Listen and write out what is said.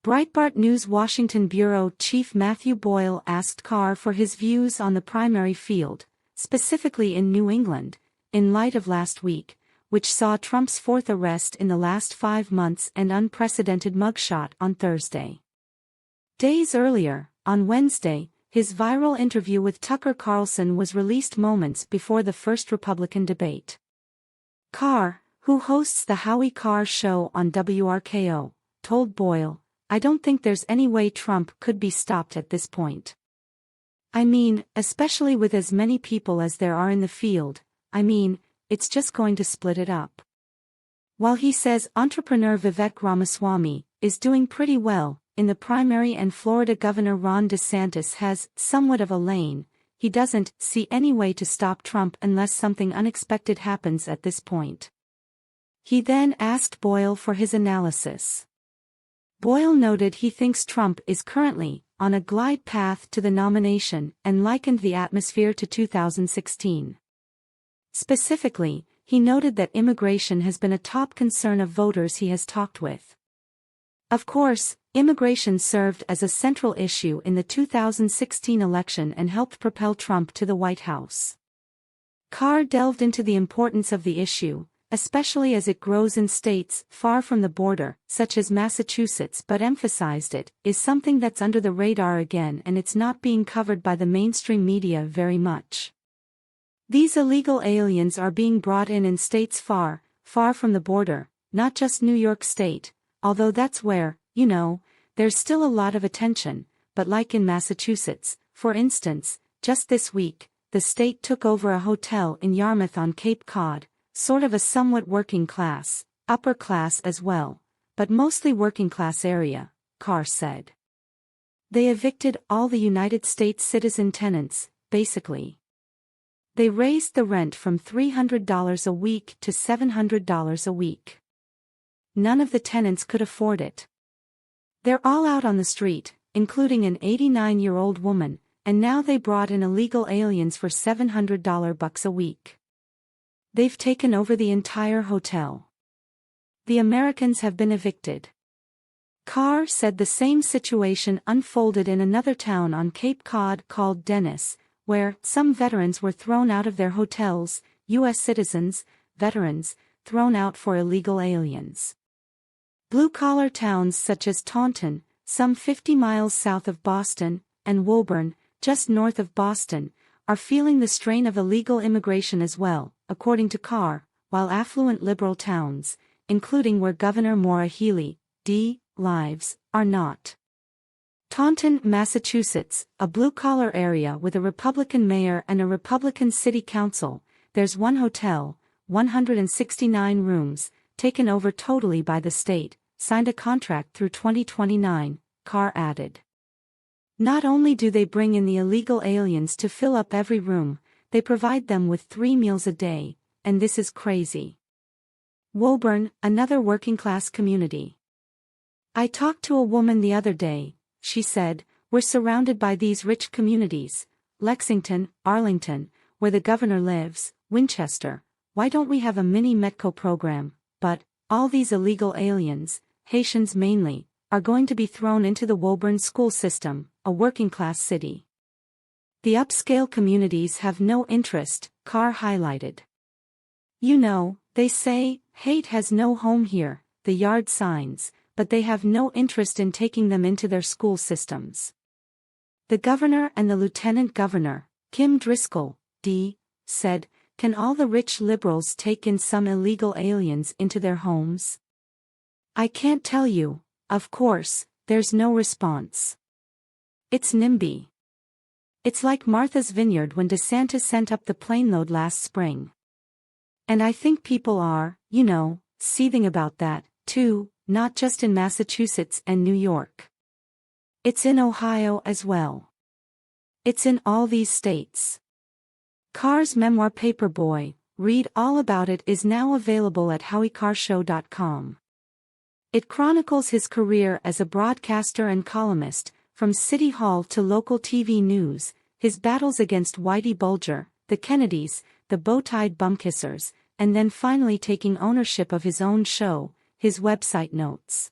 Breitbart News Washington bureau chief Matthew Boyle asked Carr for his views on the primary field, specifically in New England, in light of last week, which saw Trump's fourth arrest in the last 5 months and unprecedented mugshot on Thursday. Days earlier, on Wednesday, his viral interview with Tucker Carlson was released moments before the first Republican debate. Carr, who hosts the Howie Carr show on WRKO, told Boyle, "I don't think there's any way Trump could be stopped at this point. I mean, especially with as many people as there are in the field, it's just going to split it up." While he says entrepreneur Vivek Ramaswamy is doing pretty well in the primary and Florida Governor Ron DeSantis has somewhat of a lane, he doesn't see any way to stop Trump unless something unexpected happens at this point. He then asked Boyle for his analysis. Boyle noted he thinks Trump is currently on a glide path to the nomination and likened the atmosphere to 2016. Specifically, he noted that immigration has been a top concern of voters he has talked with. Of course, immigration served as a central issue in the 2016 election and helped propel Trump to the White House. Carr delved into the importance of the issue, especially as it grows in states far from the border, such as Massachusetts, but emphasized it is something that's under the radar again and it's not being covered by the mainstream media very much. These illegal aliens are being brought in states far, far from the border, not just New York State, although that's where, there's still a lot of attention, but like in Massachusetts, for instance, just this week, the state took over a hotel in Yarmouth on Cape Cod, sort of a somewhat working class, upper class as well, but mostly working class area, Carr said. They evicted all the United States citizen tenants, basically. They raised the rent from $300 a week to $700 a week. None of the tenants could afford it. They're all out on the street, including an 89-year-old woman, and now they brought in illegal aliens for $700 a week. They've taken over the entire hotel. The Americans have been evicted. Carr said the same situation unfolded in another town on Cape Cod called Dennis, where some veterans were thrown out of their hotels, U.S. citizens, veterans, thrown out for illegal aliens. Blue-collar towns such as Taunton, some 50 miles south of Boston, and Woburn, just north of Boston, are feeling the strain of illegal immigration as well, according to Carr, while affluent liberal towns, including where Governor Maura Healey, D. lives, are not. Taunton, Massachusetts, a blue-collar area with a Republican mayor and a Republican city council, there's one hotel, 169 rooms, taken over totally by the state, signed a contract through 2029, Carr added. Not only do they bring in the illegal aliens to fill up every room, they provide them with 3 meals a day, and this is crazy. Woburn, another working-class community. I talked to a woman the other day, she said, we're surrounded by these rich communities, Lexington, Arlington, where the governor lives, Winchester, why don't we have a mini Metco program, but, all these illegal aliens, Haitians mainly, are going to be thrown into the Woburn school system, a working-class city. The upscale communities have no interest, Carr highlighted. They say, hate has no home here, the yard signs, but they have no interest in taking them into their school systems. The governor and the lieutenant governor, Kim Driscoll, D., said, can all the rich liberals take in some illegal aliens into their homes? I can't tell you, of course, there's no response. It's NIMBY. It's like Martha's Vineyard when DeSantis sent up the plane load last spring. And I think people are, seething about that, too, not just in Massachusetts and New York. It's in Ohio as well. It's in all these states. Carr's memoir Paperboy, read all about it, is now available at howiecarrshow.com. It chronicles his career as a broadcaster and columnist, from City Hall to local TV news, his battles against Whitey Bulger, the Kennedys, the bow-tied bumkissers, and then finally taking ownership of his own show. His website notes.